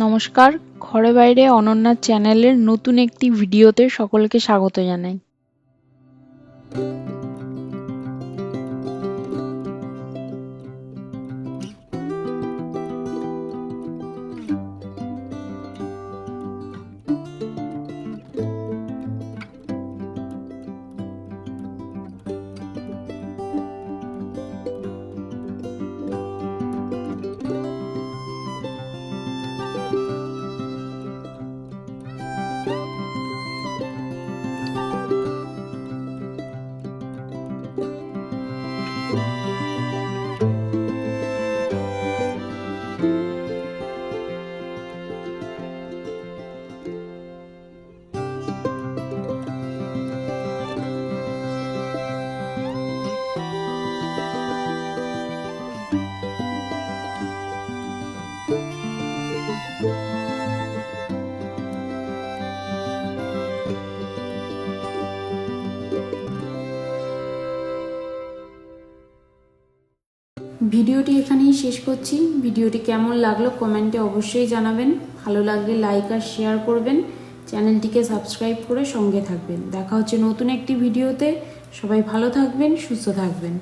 নমস্কার, ঘরে বাইরে অনন্যার চ্যানেলের নতুন একটি ভিডিওতে সকলকে স্বাগত জানাই। ভিডিওটি এখানেই শেষ করছি। ভিডিওটি কেমন লাগলো কমেন্টে অবশ্যই জানাবেন। ভালো লাগলে লাইক আর শেয়ার করবেন। চ্যানেলটিকে সাবস্ক্রাইব করে সঙ্গে থাকবেন। দেখা হচ্ছে নতুন একটি ভিডিওতে। সবাই ভালো থাকবেন, সুস্থ থাকবেন।